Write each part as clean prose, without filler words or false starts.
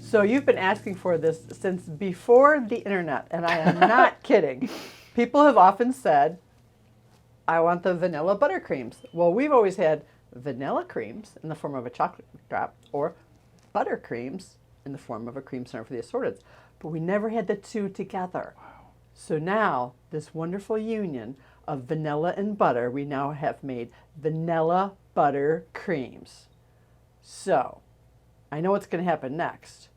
So you've been asking for this since before the internet, and I am not kidding. People have often said, I want the vanilla buttercreams. Well, we've always had vanilla creams in the form of a chocolate drop or buttercreams in the form of a cream center for the assorteds. But we never had the two together. Wow. So now, this wonderful union of vanilla and butter, we now have made vanilla butter creams. So, I know what's going to happen next.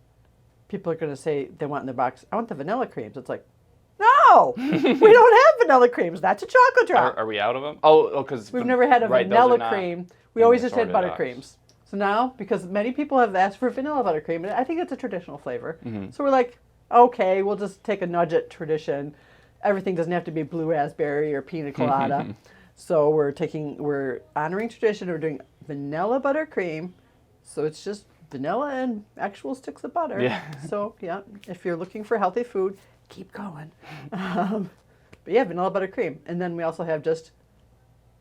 People are going to say they want in their box, I want the vanilla creams. It's like, no, we don't have vanilla creams. That's a chocolate drop. Are we out of them? Oh, because we've never had a vanilla cream. We always just had buttercreams. So now, because many people have asked for vanilla buttercream, and I think it's a traditional flavor. So we're like, okay, we'll just take a nudge at tradition. Everything doesn't have to be blue raspberry or pina colada. So we're honoring tradition. We're doing vanilla buttercream. So it's just vanilla and actual sticks of butter. Yeah. So yeah, if you're looking for healthy food, keep going. But yeah, vanilla buttercream. And then we also have just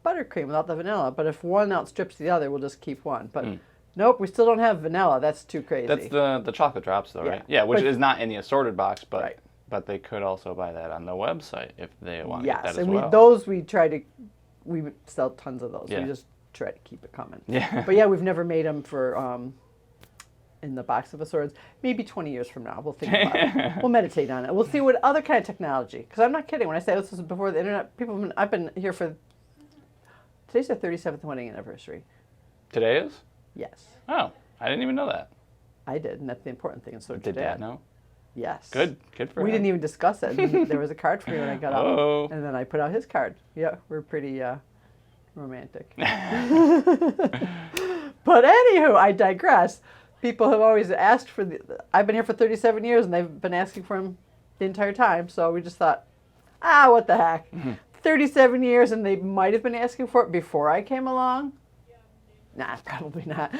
buttercream without the vanilla. But if one outstrips the other, we'll just keep one. But nope, we still don't have vanilla. That's too crazy. That's the chocolate drops, though, right? Yeah, which is not in the assorted box, but but they could also buy that on the website if they want to get that as well. Yes, and we sell tons of those. Yeah. We just try to keep it coming. Yeah. But yeah, we've never made them for in the box of assorteds. Maybe 20 years from now, we'll think about it. We'll meditate on it. We'll see what other kind of technology. Because I'm not kidding when I say this was before the internet. I've been here for. Today's their 37th wedding anniversary. Today is? Yes. Oh, I didn't even know that. I did, and that's the important thing. And so did Dad know? Yes. Good for him. We didn't even discuss it. There was a card for me when I got out, and then I put out his card. Yeah, we're pretty romantic. But anywho, I digress. People have always asked for I've been here for 37 years, and they've been asking for them the entire time. So we just thought, what the heck? 37 years, and they might have been asking for it before I came along. Nah, probably not. It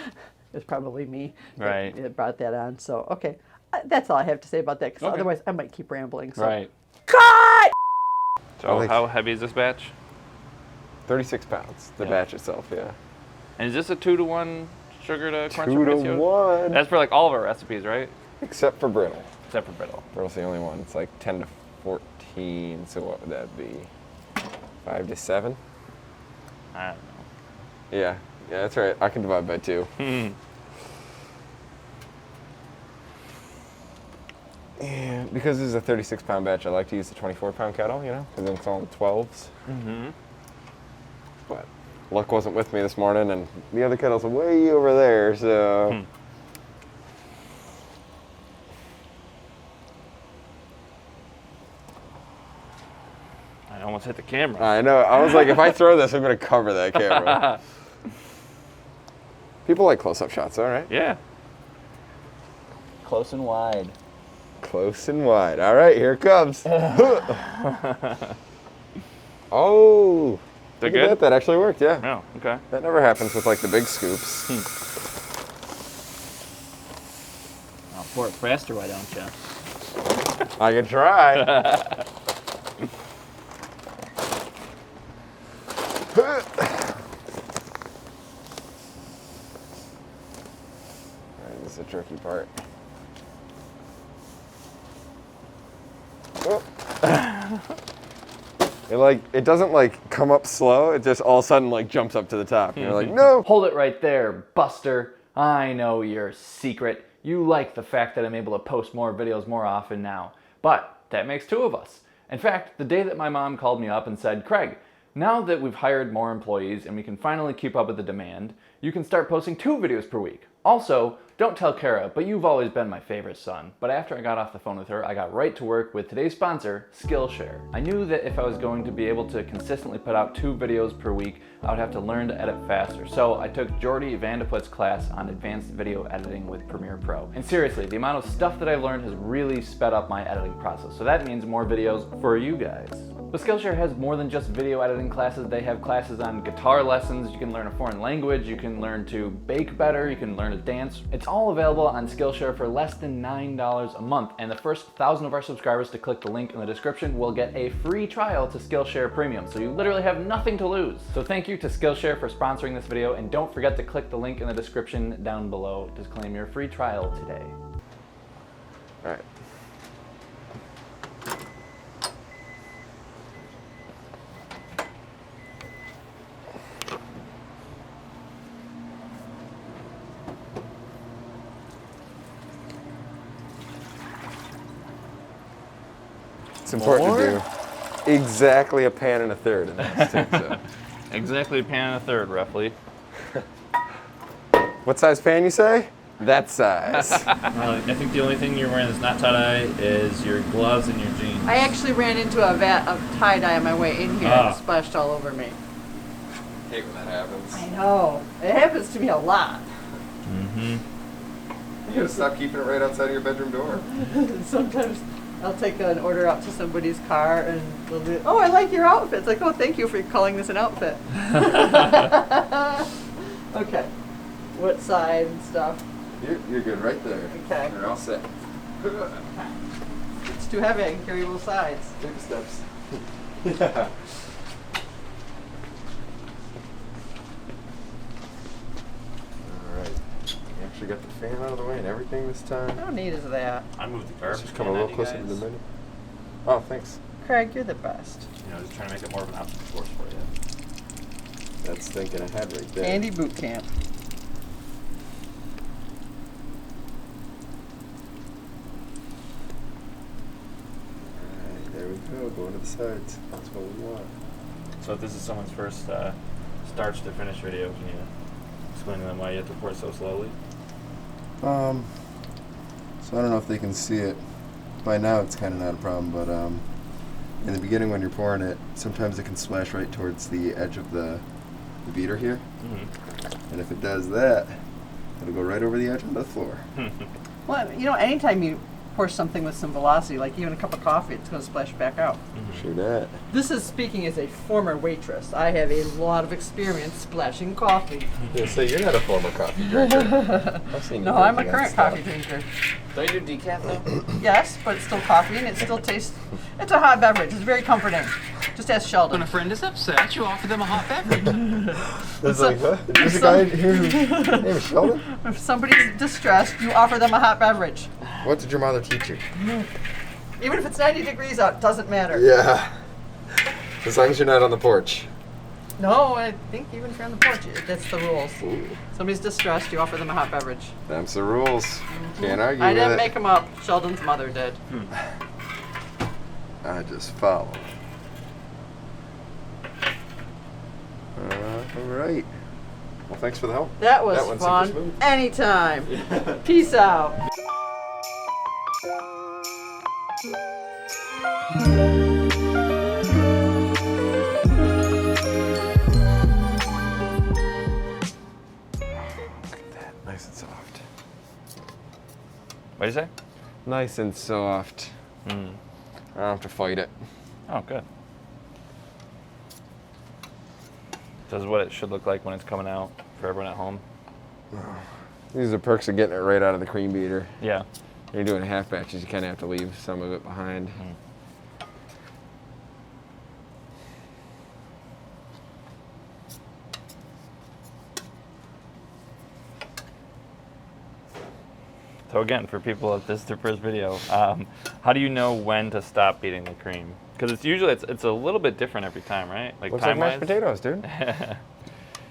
was probably me that brought that on. So, okay. That's all I have to say about that, because otherwise I might keep rambling. So. Right. Cut! So how heavy is this batch? 36 pounds, the batch itself, yeah. And is this a 2-to-1 sugar to cornstarch 2 to ratio? 1. That's for like all of our recipes, right? Except for brittle. Except for brittle. Brittle's the only one. It's like 10 to 14, so what would that be? 5 to 7? I don't know. Yeah, that's right. I can divide by 2. And because this is a 36-pound batch, I like to use the 24-pound kettle, because then it's all 12s. But luck wasn't with me this morning, and the other kettle's way over there, so... I almost hit the camera. I know. I was like, if I throw this, I'm going to cover that camera. People like close-up shots, all right? Yeah. Close and wide. Close and wide. All right, here it comes. Oh. They're good? That actually worked, yeah. Oh, okay. That never happens with like the big scoops. I'll pour it faster, why don't you? I can try. This is the tricky part. It doesn't like come up slow, it just all of a sudden like jumps up to the top. And you're like, no! Hold it right there, Buster. I know your secret. You like the fact that I'm able to post more videos more often now. But that makes 2 of us. In fact, the day that my mom called me up and said, Craig, now that we've hired more employees and we can finally keep up with the demand, you can start posting 2 videos per week. Also, don't tell Kara, but you've always been my favorite son. But after I got off the phone with her, I got right to work with today's sponsor, Skillshare. I knew that if I was going to be able to consistently put out 2 videos per week, I would have to learn to edit faster. So I took Jordy Vandeput's class on advanced video editing with Premiere Pro. And seriously, the amount of stuff that I've learned has really sped up my editing process. So that means more videos for you guys. But Skillshare has more than just video editing classes. They have classes on guitar lessons, you can learn a foreign language, you can learn to bake better, you can learn to dance. It's all available on Skillshare for less than $9 a month. And the first 1,000 of our subscribers to click the link in the description will get a free trial to Skillshare Premium. So you literally have nothing to lose. So thank you to Skillshare for sponsoring this video, and don't forget to click the link in the description down below to claim your free trial today. All right. It's important to do exactly a pan and a third in this too, so. Exactly a pan and a third, roughly. What size pan you say? That size. I think the only thing you're wearing that's not tie-dye is your gloves and your jeans. I actually ran into a vat of tie-dye on my way in here and it splashed all over me. I hate when that happens. I know. It happens to me a lot. You gotta stop keeping it right outside of your bedroom door. Sometimes I'll take an order out to somebody's car and they'll be, oh, I like your outfit. It's like, oh, thank you for calling this an outfit. Okay. What side and stuff? You're good right there. Okay. You're all set. It's too heavy. I can carry both sides. Take the steps. Yeah. Alright. You actually got the fan out of the way and everything this time. How neat is that? I moved the Let's garbage just come a can little on you closer to guys. the middle. Oh, thanks. Craig, you're the best. You know, just trying to make it more of an obstacle course for you. That's thinking ahead right there. Andy Boot Camp. Alright, there we go. Going to the sides. That's what we want. So if this is someone's first starch to finish video, can you explain to them why you have to pour so slowly? So I don't know if they can see it. By now it's kind of not a problem, but in the beginning when you're pouring it, sometimes it can splash right towards the edge of the beater here. Mm-hmm. And if it does that, it'll go right over the edge of the floor. Well, you know, anytime you pour something with some velocity, like even a cup of coffee, it's going to splash back out. Sure that. This is speaking as a former waitress. I have a lot of experience splashing coffee. Yeah, so you're not a former coffee drinker. I've seen you No, I'm a drinking on current stuff. coffee drinker. Don't you do decaf though? Yes, but it's still coffee and it still tastes, it's a hot beverage. It's very comforting. Just ask Sheldon. When a friend is upset, you offer them a hot beverage. It's like, what? There's a guy here whose name is Sheldon? If somebody's distressed, you offer them a hot beverage. What did your mother teach you? Even if it's 90 degrees out, it doesn't matter. Yeah. As long as you're not on the porch. No, I think even if you're on the porch, that's the rules. Ooh. Somebody's distressed, you offer them a hot beverage. Them's the rules. Can't argue I with didn't it. make them up. Sheldon's mother did. I just follow. All right. Well, thanks for the help. That was That one's fun. super smooth. Anytime. Peace out. Nice and soft. What'd you say? Nice and soft. I don't have to fight it. Oh, good. This is what it should look like when it's coming out for everyone at home. These are the perks of getting it right out of the cream beater. Yeah. When you're doing half batches, you kind of have to leave some of it behind. So again, for people, if this is their first video, how do you know when to stop beating the cream? Because it's usually it's a little bit different every time, right? Like Looks like mashed potatoes, dude.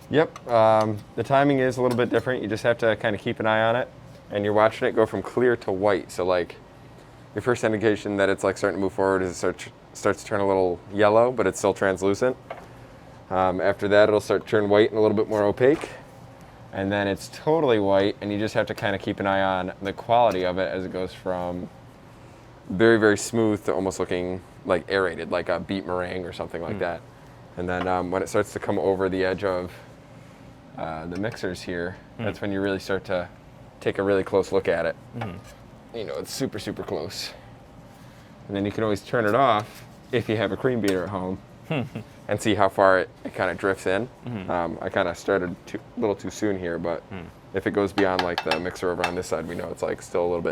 Yep. The timing is a little bit different. You just have to kind of keep an eye on it, and you're watching it go from clear to white. So like, your first indication that it's like starting to move forward is it starts to turn a little yellow, but it's still translucent. After that, it'll start to turn white and a little bit more opaque. And then it's totally white, and you just have to kind of keep an eye on the quality of it as it goes from very, very smooth to almost looking like aerated, like a beet meringue or something like that. And then when it starts to come over the edge of the mixers here, that's when you really start to take a really close look at it. You know, it's super, super close. And then you can always turn it off if you have a cream beater at home. And see how far it kind of drifts in. I kind of started a little too soon here, but if it goes beyond like the mixer over on this side, we know it's like still a little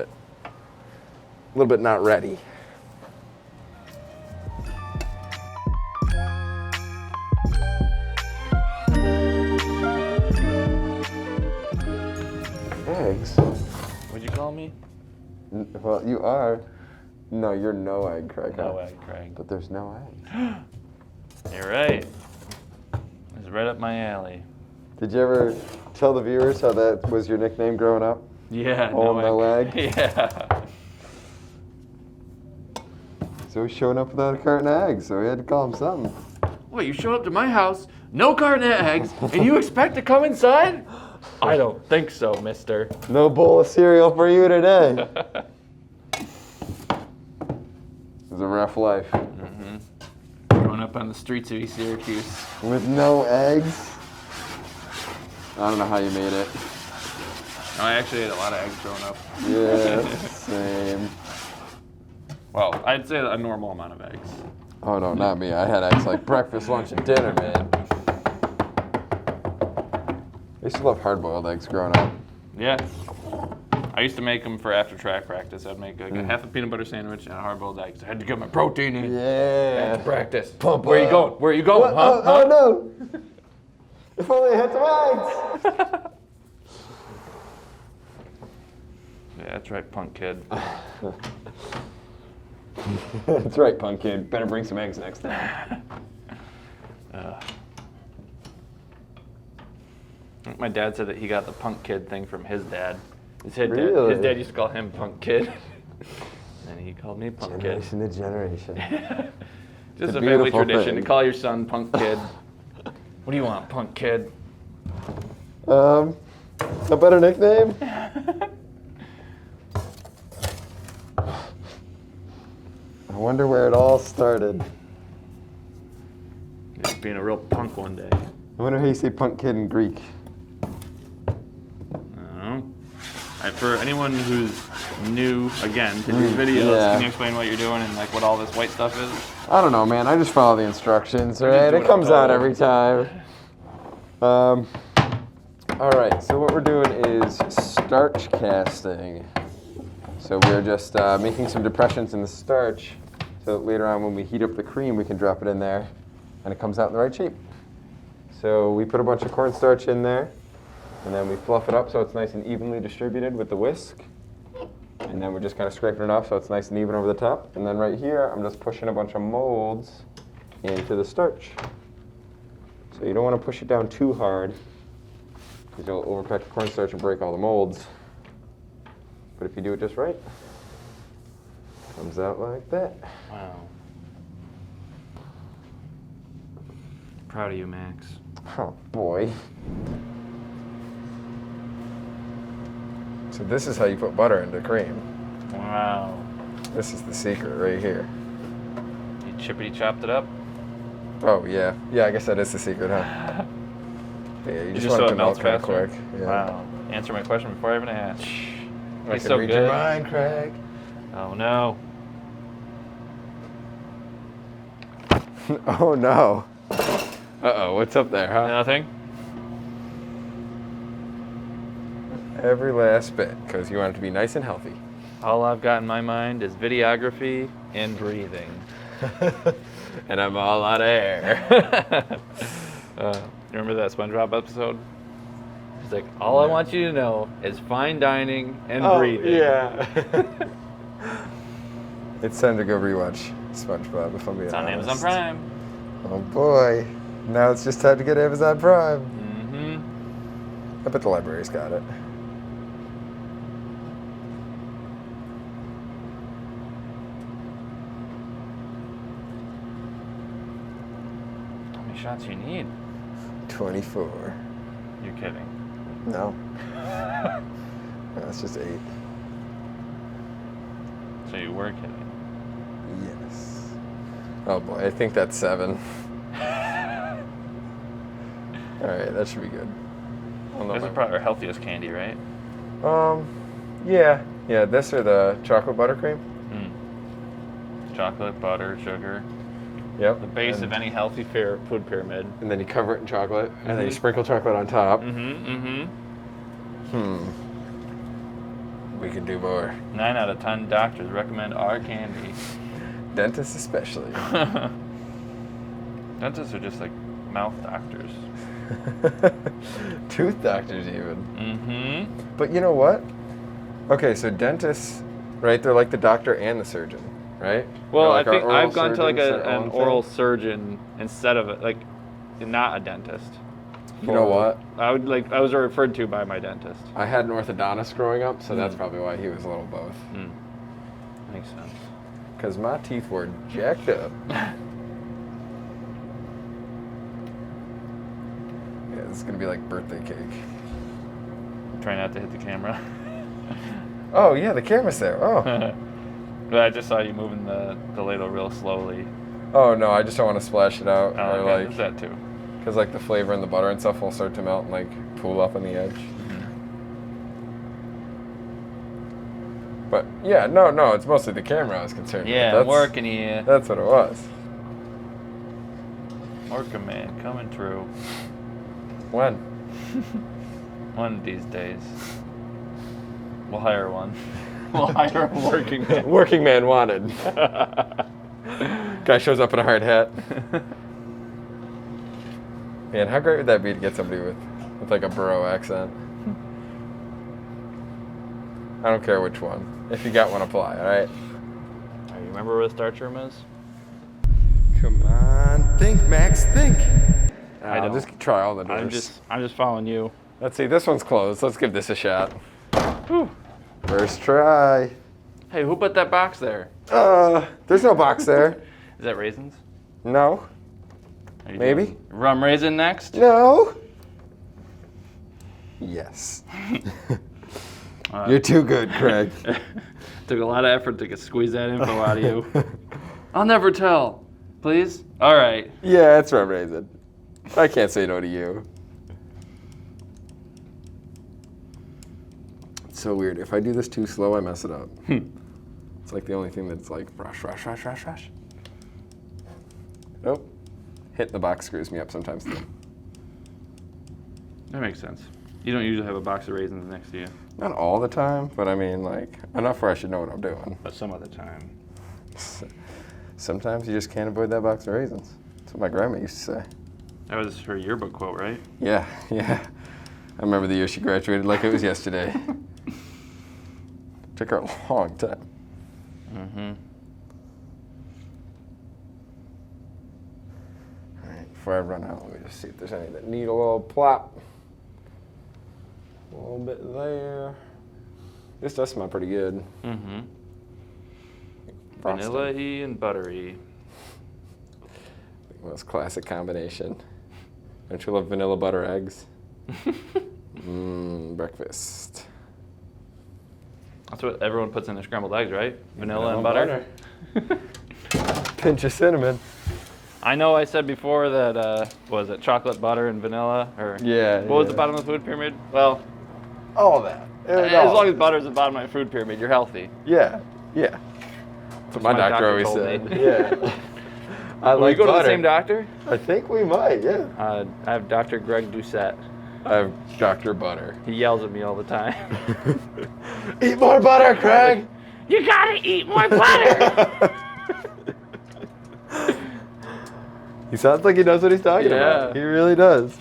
bit not ready. Eggs? Would you call me? Well, you are. No, you're no egg, Craig. No huh? egg, Craig. But there's no egg. You're right. It's right up my alley. Did you ever tell the viewers how that was your nickname growing up? Yeah. Oh, no egg? Yeah. So he's showing up without a carton of eggs, so we had to call him something. Wait, you show up to my house, no carton of eggs, and you expect to come inside? I don't think so, mister. No bowl of cereal for you today. It was a rough life. Growing up on the streets of East Syracuse. With no eggs? I don't know how you made it. No, I actually ate a lot of eggs growing up. Yeah, same. Well, I'd say a normal amount of eggs. Oh no, not me. I had eggs like breakfast, lunch, and dinner, man. I used to love hard-boiled eggs growing up. Yeah. I used to make them for after track practice. I'd make like a half a peanut butter sandwich and a hard-boiled egg. So I had to get my protein in. Yeah. After practice. Pump Where you up. going? Where you going? What? Huh? Oh no! If only I had some eggs! Yeah, that's right, punk kid. That's right, punk kid. Better bring some eggs next time. My dad said that he got the punk kid thing from his dad. His Really? dad used to call him punk kid. And he called me punk kid. Generation to generation. Just It's a a family beautiful tradition thing. to call your son punk kid. What do you want, punk kid? A better nickname? I wonder where it all started. Just being a real punk one day. I wonder how you say punk kid in Greek. I don't know. For anyone who's new, again, to these videos, yeah. can you explain what you're doing and like what all this white stuff is? I don't know, man. I just follow the instructions, just right? do It what comes I'm out told. every time. All right, so what we're doing is starch casting. So we're just making some depressions in the starch so that later on when we heat up the cream, we can drop it in there and it comes out in the right shape. So we put a bunch of cornstarch in there and then we fluff it up so it's nice and evenly distributed with the whisk. And then we're just kind of scraping it off so it's nice and even over the top. And then right here, I'm just pushing a bunch of molds into the starch. So you don't want to push it down too hard because you'll overpack the cornstarch and break all the molds. But if you do it just right, it comes out like that. Wow. Proud of you, Max. Oh boy. So this is how you put butter into cream. Wow. This is the secret right here. You chippity chopped it up? Oh yeah. Yeah, I guess that is the secret, huh? Yeah, you just so want it it to melts melt kind of faster? quick. Yeah. Wow. Answer my question before I even asked. I He's can so read good. your mind, Craig. Oh no. Oh no. Uh-oh, what's up there, huh? Nothing? Every last bit, because you want it to be nice and healthy. All I've got in my mind is videography and breathing. And I'm all out of air. Remember that SpongeBob episode? He's like, all I want you to know is fine dining and breathing. Yeah. It's time to go rewatch SpongeBob, if I'm being It's on honest. Amazon Prime. Oh boy. Now it's just time to get Amazon Prime. Mm-hmm. I bet the library's got it. How many shots do you need? 24. You're kidding. No. That's just 8. So you were kidding. Yes. Oh boy, I think that's 7. Alright, that should be good. This is probably our healthiest candy, right? Yeah. Yeah, this or the chocolate buttercream. Chocolate, butter, sugar. Yep. The base of any healthy food pyramid. And then you cover it in chocolate, and then you sprinkle chocolate on top. We could do more. 9 out of 10 doctors recommend our candy. Dentists especially. Dentists are just like mouth doctors. Tooth doctors even. Mm-hmm. But you know what? Okay, so dentists right? They're like the doctor and the surgeon, right? Well, Or like I our think oral I've gone to like surgeons, their an own oral thing. surgeon instead of it, like not a dentist. You know what? I was referred to by my dentist. I had an orthodontist growing up, so that's probably why he was a little both. Makes sense. Because my teeth were jacked up. Yeah, this is going to be like birthday cake. Try not to hit the camera. Oh, yeah, the camera's there. Oh. But I just saw you moving the ladle real slowly. Oh, no, I just don't want to splash it out. Oh, Or okay, like, there's that too. because like the flavor and the butter and stuff will start to melt and like pool up on the edge. But yeah, no, it's mostly the camera I was concerned with. Yeah, I'm working here. That's what it was. Working man, coming through. When? One of these days. We'll hire one. We'll hire a working man. Working man wanted. Guy shows up in a hard hat. Man, how great would that be to get somebody with like a borough accent? I don't care which one. If you got one, apply, alright? You remember where the Starch room is? Come on, think, Max, think. I I'll don't. just try all the doors. I'm just following you. Let's see, this one's closed. Let's give this a shot. Whew. First try. Hey, who put that box there? There's no box there. Is that raisins? No. Are you Maybe. doing rum raisin next? No. Yes. You're too good, Craig. Took a lot of effort to squeeze that info out of you. I'll never tell. Please? All right. Yeah, it's rum raisin. I can't say no to you. It's so weird. If I do this too slow, I mess it up. It's like the only thing that's like rush. Nope. Hitting the box screws me up sometimes too. That makes sense. You don't usually have a box of raisins next to you. Not all the time, but I mean like enough where I should know what I'm doing. But some other time. Sometimes you just can't avoid that box of raisins. That's what my grandma used to say. That was her yearbook quote, right? Yeah. I remember the year she graduated like it was yesterday. Took her a long time. Mm-hmm. All right, before I run out, let me just see if there's any that need a little plop. A little bit there. This does smell pretty good. Mm-hmm. Frosting. Vanilla-y and buttery. Most classic combination. Don't you love vanilla butter eggs? Breakfast. That's what everyone puts in their scrambled eggs, right? Vanilla and butter. Pinch of cinnamon. I know I said before that, what was it, chocolate, butter, and vanilla? Or Yeah. what was the bottom of the food pyramid? Well, All that. as long as butter's at the bottom of my food pyramid, you're healthy. Yeah. That's what my doctor always told said. me. Yeah. I We like go to butter. the same doctor? I think we might, yeah. I have Dr. Greg Doucette. I have Dr. Butter. He yells at me all the time. Eat more butter, Craig! You gotta eat more butter! He sounds like he knows what he's talking about. He really does.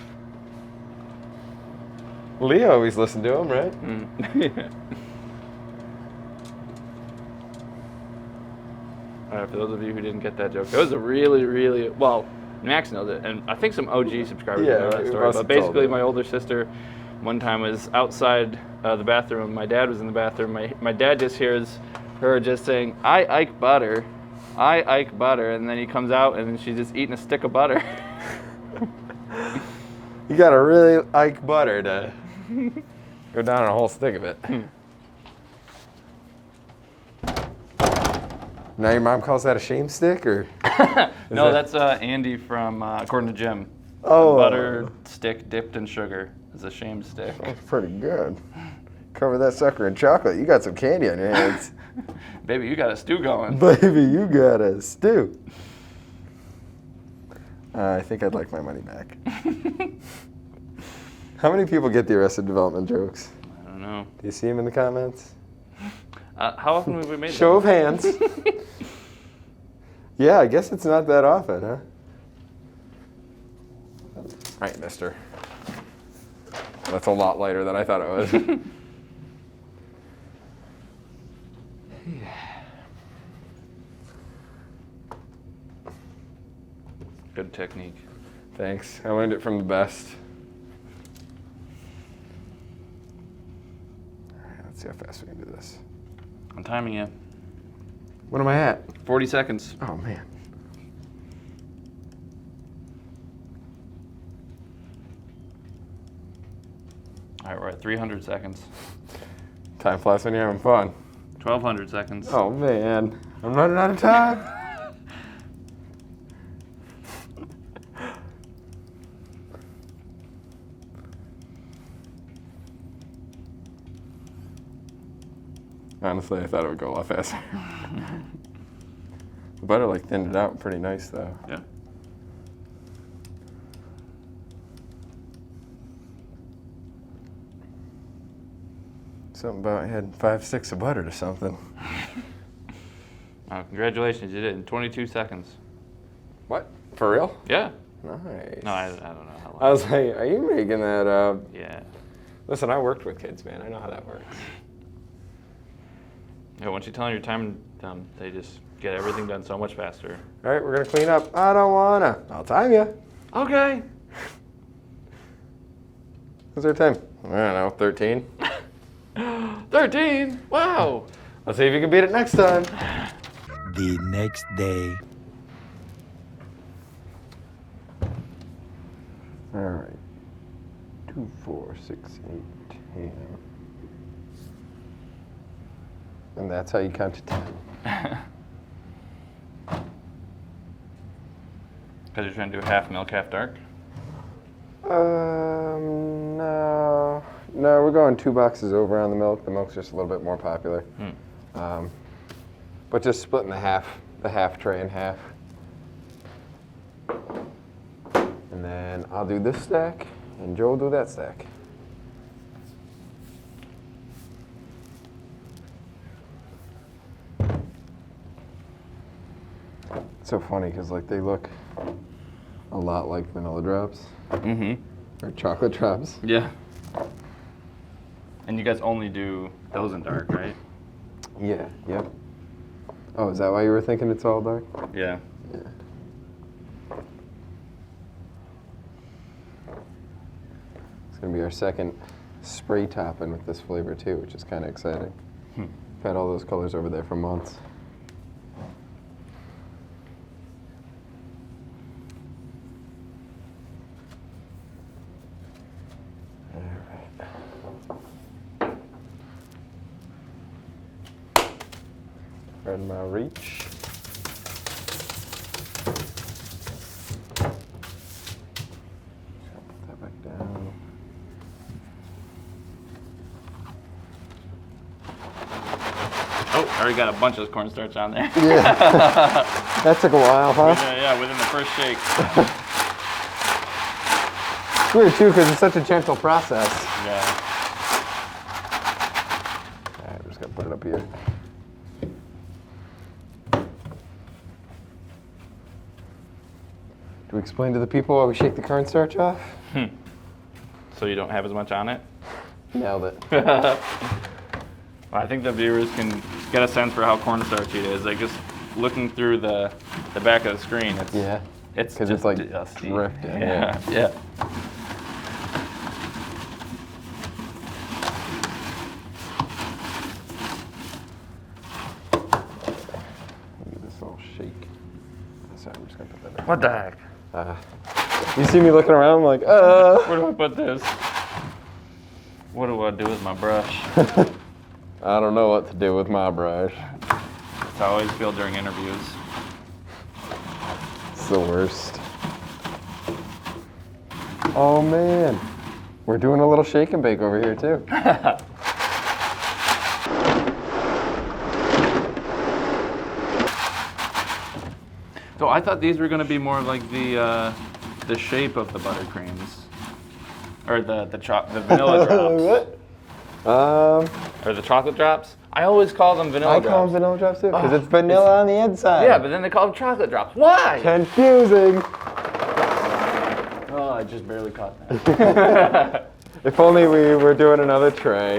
Leo always listened to him, right? All right, for those of you who didn't get that joke, it was a really, well, Max knows it, and I think some OG subscribers know that we story. must But have told basically, it. my older sister one time was outside the bathroom. My dad was in the bathroom. My dad just hears her just saying, I Ike butter, and then he comes out and she's just eating a stick of butter. You gotta really Ike butter to go down on a whole stick of it. Now your mom calls that a shame stick, or? No, that's Andy from According to Jim. Oh. Butter stick dipped in sugar is a shame stick. That's pretty good. Cover that sucker in chocolate. You got some candy on your hands. Baby, you got a stew going. Baby, you got a stew. I think I'd like my money back. How many people get the Arrested Development jokes? I don't know. Do you see them in the comments? How often have we made Show of hands. Yeah, I guess it's not that often, huh? Right, mister. That's a lot lighter than I thought it was. Hey, Good technique. Thanks. I learned it from the best. All right, let's see how fast we can do this. I'm timing you. What am I at? 40 seconds. Oh, man. All right, we're at 300 seconds. Time flies when you're having fun. 1,200 seconds. Oh, man. I'm running out of time. Honestly, I thought it would go a lot faster. The butter like thinned it out pretty nice though. Yeah. Something about I had 5 sticks of butter to something. Oh, congratulations, you did it in 22 seconds. What? For real? Yeah. Nice. No, I don't know how long. I was like, are you making that up? Yeah. Listen, I worked with kids, man. I know how that works. Yeah, once you tell them your time, they just get everything done so much faster. All right, we're gonna clean up. I don't wanna. I'll time you. Okay. What's our time? I don't know, 13. 13. Wow. Let's see if you can beat it next time. The next day. All right. 2, 4, 6, 8, 10. And that's how you count to 10. Because you're trying to do half milk, half dark? No. No, we're going 2 boxes over on the milk. The milk's just a little bit more popular. But just splitting the half tray in half. And then I'll do this stack, and Joe will do that stack. It's so funny because like they look a lot like vanilla drops or chocolate drops. Yeah. And you guys only do those in dark, right? Yeah. Yep. Oh, is that why you were thinking it's all dark? Yeah. Yeah. It's gonna be our second spray topping with this flavor too, which is kind of exciting. I've had all those colors over there for months. All right. Pardon my reach. Put that back down. Oh, I already got a bunch of cornstarch on there. Yeah. That took a while, huh? Yeah, within the first shake. It's weird too, because it's such a gentle process. Yeah. All right, we're just gonna put it up here. Do we explain to the people why we shake the cornstarch off? So you don't have as much on it? Nailed it. Well, I think the viewers can get a sense for how cornstarchy it is. Like just looking through the back of the screen, it's Yeah. it's Because just it's like dusty. drifting. Yeah, yeah. Give this little shake. Sorry, I'm just gonna put that back. What the heck? You see me looking around, I'm like, Where do I put this? What do I do with my brush? I don't know what to do with my brush. That's how I always feel during interviews. It's the worst. Oh man, we're doing a little shake and bake over here too. So I thought these were going to be more like the shape of the buttercreams, or the vanilla drops, What? or the chocolate drops. I always call them vanilla I drops. call them vanilla drops too, because it's vanilla on the inside. Yeah, but then they call them chocolate drops. Why? Confusing. Oh, I just barely caught that. If only we were doing another tray,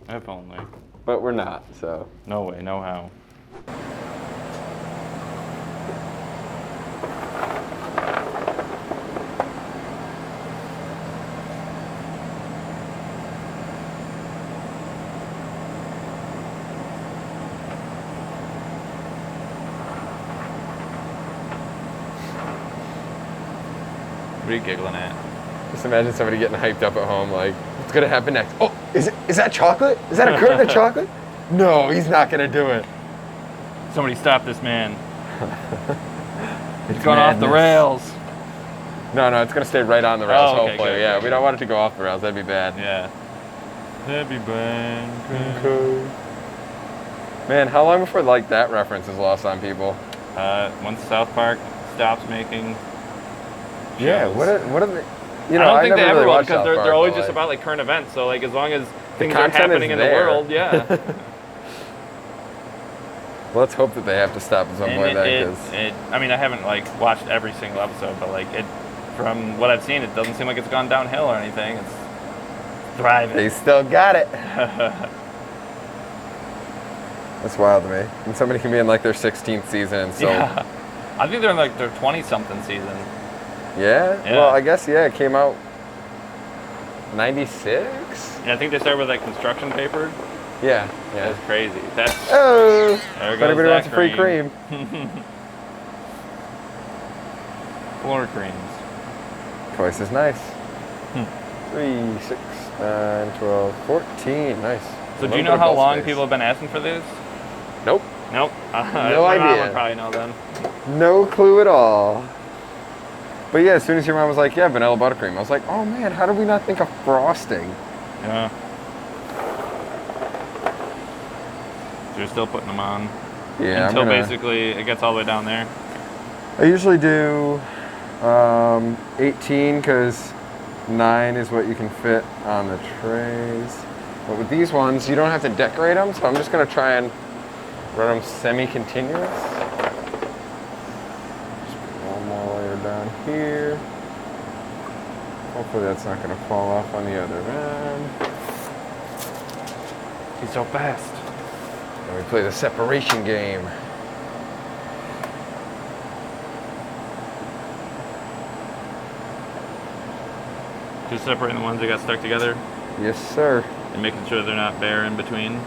If only. but we're not, so. No way, no how. What are you giggling at? Just imagine somebody getting hyped up at home, like, what's gonna happen next? Oh, is that chocolate? Is that a curtain of chocolate? No, he's not gonna do it. Somebody stop this man. It's He's going off the rails. No, it's gonna stay right on the rails, Oh, okay, hopefully. good, Yeah, good, we don't want it to go off the rails. That'd be bad. Yeah. That'd be bad. Okay. Man, how long before like that reference is lost on people? Once South Park stops making Yeah, shows. what are they? You know, I don't think they never ever really will watched because South they're Park, always but, just like, about like current events. So like as long as the things are content happening is in the there. world, yeah. Well, let's hope that they have to stop at some point then, because I mean, I haven't like watched every single episode, but like it, from what I've seen, it doesn't seem like it's gone downhill or anything. It's thriving. they still got it. That's wild to me. And somebody can be in like their 16th season, and so Yeah. I think they're in like their 20-something season. yeah. Yeah. Well, I guess it came out 96. Yeah, I think they started with like construction paper. Yeah. That's crazy. That's Oh, there if goes anybody that wants a free cream. Floor creams. Twice as nice. 3, 6, 9, 12, 14. Nice. So A do little you know bit of how ball long space. people have been asking for these? Nope. Nope. No My mom idea. would probably know then. No clue at all. But yeah, as soon as your mom was like, yeah, vanilla buttercream, I was like, oh man, how did we not think of frosting? Yeah. So you're still putting them on Yeah, until I'm gonna, basically it gets all the way down there. I usually do 18 because 9 is what you can fit on the trays. But with these ones, you don't have to decorate them, so I'm just gonna try and run them semi-continuous. Just put one more layer down here. Hopefully that's not gonna fall off on the other end. He's so fast. And we play the separation game. Just separating the ones that got stuck together Yes, sir. and making sure they're not bare in between.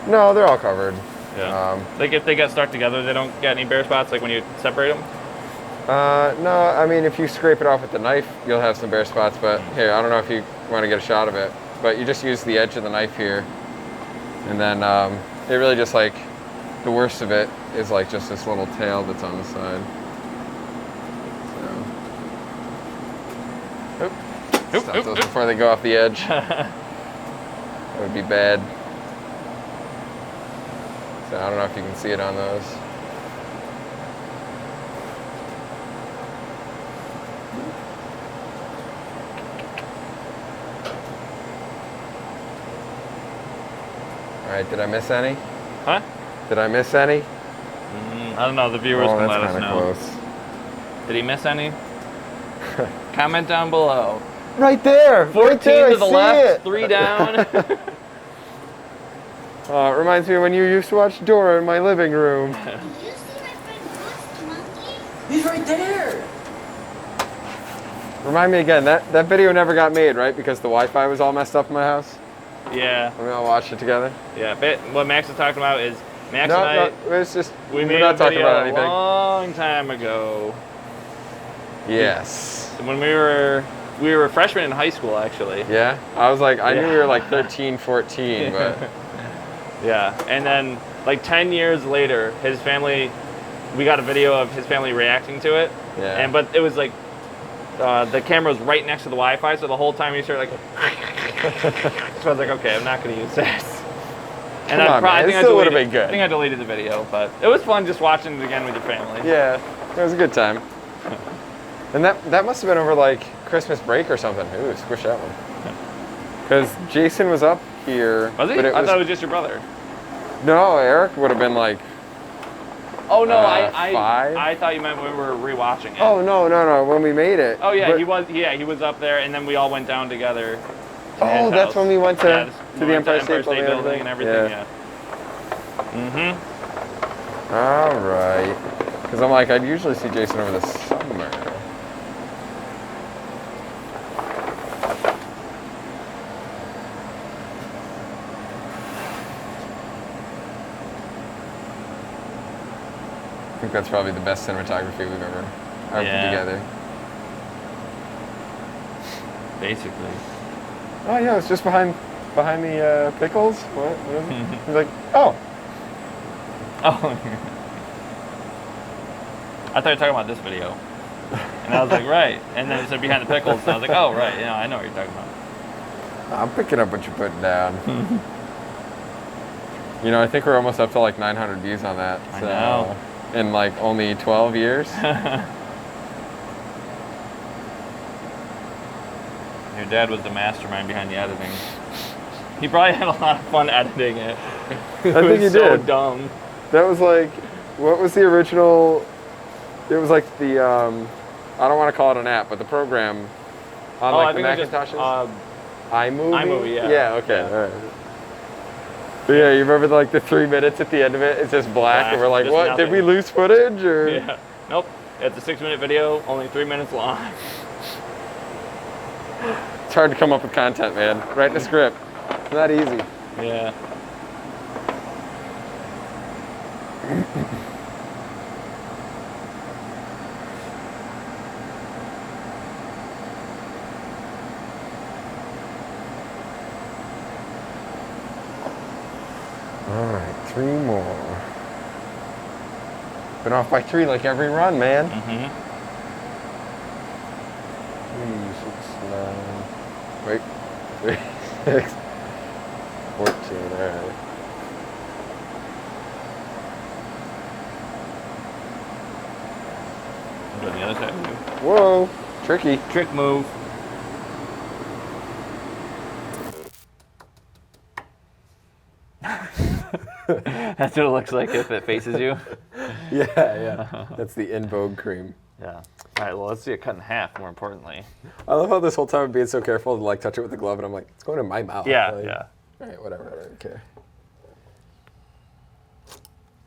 No, they're all covered. Yeah. Like if they get stuck together, they don't get any bare spots. Like when you separate them. No, I mean, if you scrape it off with the knife, you'll have some bare spots, but here, I don't know if you want to get a shot of it, but you just use the edge of the knife here, and then it really just like, the worst of it is like just this little tail that's on the side. So, stop those before they go off the edge. That would be bad. So I don't know if you can see it on those. All right, did I miss any? Huh? Did I miss any? I don't know. The viewers Oh, can that's let us kind know. of close. Did he miss any? Comment down below. Right there! 14 to the left, it. 3 down. It reminds me of when you used to watch Dora in my living room. Did you see my friend Ghost Monkey? He's right there. Remind me again, that video never got made, right? Because the Wi-Fi was all messed up in my house? Yeah. And we all watched it together? Yeah. But what Max is talking about is Max and I. No, it was just, We we're made not a talking video about a anything. long time ago Yes. when we were freshmen in high school, actually. Yeah? I was like, I knew we Yeah. were like 13, 14, but Yeah, and then like 10 years later, his family, we got a video of his family reacting to it. Yeah. But it was like the camera was right next to the Wi-Fi, so the whole time you started like. So I was like, okay, I'm not going to use this. And Come on, man, it still would've been good. I think I deleted the video, but it was fun just watching it again with your family. yeah, it was a good time. And that must have been over like Christmas break or something. Ooh, squish that one. Because Jason was up here. Was he? but it I thought it was just your brother. No, Eric would have been like, Oh no, 5? I thought you meant when we were rewatching it. oh no, when we made it. Oh yeah, But- he was up there, and then we all went down together. to Oh, his that's house. when we went to Yeah, the we went Empire State Building and everything. Yeah. All right. Because I'm like, I'd usually see Jason over the summer. I think that's probably the best cinematography we've ever put Yeah. together. Basically. Oh yeah, it's just behind the pickles. What is it? He's like, oh. Oh. I thought you were talking about this video. And I was like, right. And then it said behind the pickles. And I was like, oh, right. I know what you're talking about. I'm picking up what you're putting down. You know, I think we're almost up to like 900 views on that. I So, know. in like only 12 years. Your dad was the mastermind behind the editing. He probably had a lot of fun editing it. I think he so did. dumb. That was like, what was the original? It was like the, I don't want to call it an app, but the program on like the Macintoshes. iMovie? iMovie, yeah. Yeah, okay. All right. But yeah, you remember like the 3 minutes at the end of it? It's just black, and we're like, just what? nothing. Did we lose footage? Or? Yeah. Nope. It's a 6-minute video, only 3 minutes long. It's hard to come up with content, man. Writing a script. It's not easy. Yeah. All right, 3 more. Been off by 3 like every run, man. Mm-hmm. 3, 6, 9. Wait. 6, 14. All right. I'm doing the other side. Whoa, tricky. Trick move. That's what it looks like if it faces you. Yeah. That's the in vogue cream. Yeah. All right, well, let's see it cut in half, more importantly. I love how this whole time I'm being so careful to like touch it with the glove, and I'm like, it's going in my mouth. Yeah, Like, yeah. All right, whatever, I don't care.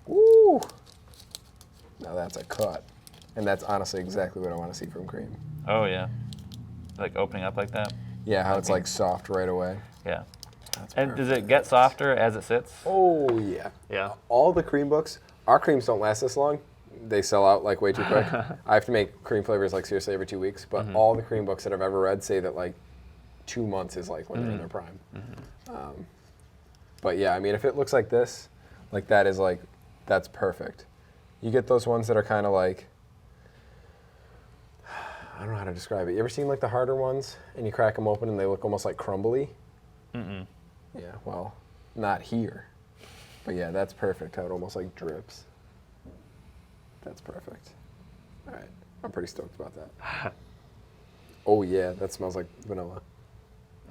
Woo! Now that's a cut. And that's honestly exactly what I want to see from cream. Oh, yeah. Like opening up like that? Yeah, how it's like soft right away. Yeah. That's And does it perfect. get softer as it sits? Oh, yeah. Yeah. All the cream books, our creams don't last this long. They sell out like way too quick. I have to make cream flavors like seriously every 2 weeks, but all the cream books that I've ever read say that like 2 months is like when they're in their prime. But yeah, I mean, if it looks like this, like that is like, that's perfect. You get those ones that are kind of like, I don't know how to describe it. You ever seen like the harder ones and you crack them open and they look almost like crumbly? Mm-mm. Yeah, well, not here. But yeah, that's perfect, how it almost like drips. That's perfect. All right, I'm pretty stoked about that. Oh yeah, that smells like vanilla.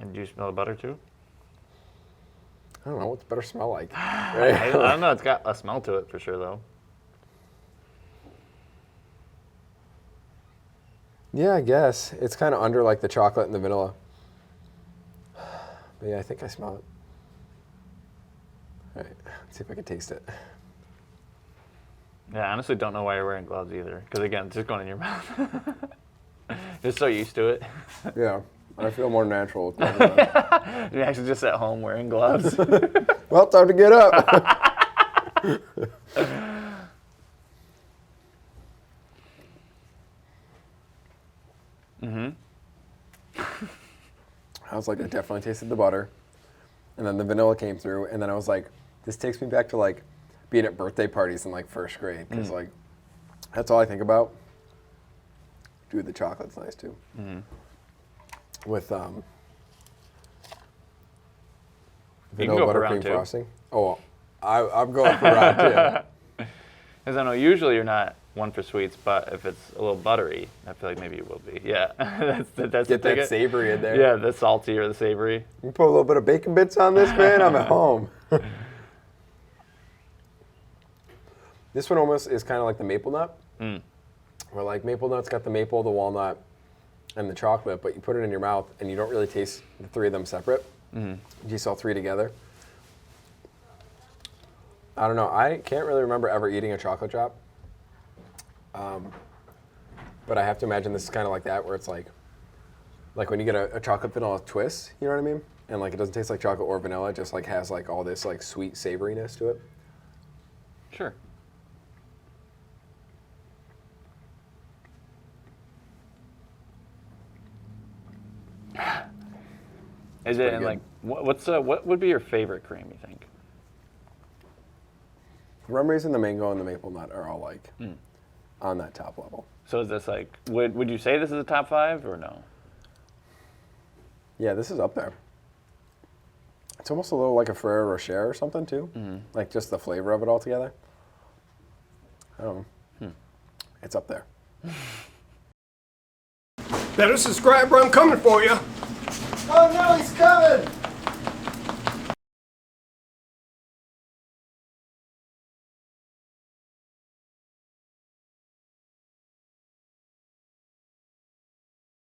And do you smell the butter too? I don't know, what's better smell like? I Right? don't know, it's got a smell to it for sure though. Yeah, I guess. It's kind of under like the chocolate and the vanilla. But yeah, I think I smell it. All right, let's see if I can taste it. Yeah, I honestly don't know why you're wearing gloves either. Because again, it's just going in your mouth. You're so used to it. Yeah, I feel more natural with gloves on. You're actually just at home wearing gloves. Well, time to get up. I was like, I definitely tasted the butter. And then the vanilla came through. And then I was like, this takes me back to like being at birthday parties in like first grade. Because like, that's all I think about. Dude, the chocolate's nice too. With You can vanilla go for round buttercream two. frosting. Oh, I'm going for round 2. Because I know usually you're not one for sweets, but if it's a little buttery, I feel like maybe you will be. Yeah, that's the Get that ticket. savory in there. Yeah, the salty or the savory. You put a little bit of bacon bits on this, man, I'm at home. This one almost is kind of like the maple nut. Where like maple nut's got the maple, the walnut, and the chocolate, but you put it in your mouth and you don't really taste the 3 of them separate. You taste all 3 together. I don't know, I can't really remember ever eating a chocolate drop. But I have to imagine this is kind of like that, where it's like when you get a chocolate vanilla twist, you know what I mean? And like it doesn't taste like chocolate or vanilla, it just like has like all this like sweet savoriness to it. Sure. Is pretty it and good. like what would be your favorite cream? You think? Rum raisin, the mango, and the maple nut are all like on that top level. So is this like would you say this is a top 5 or no? Yeah, this is up there. It's almost a little like a Ferrero Rocher or something too. Like just the flavor of it all together. I don't know. It's up there. Better subscribe or I'm coming for you. Oh no, he's coming!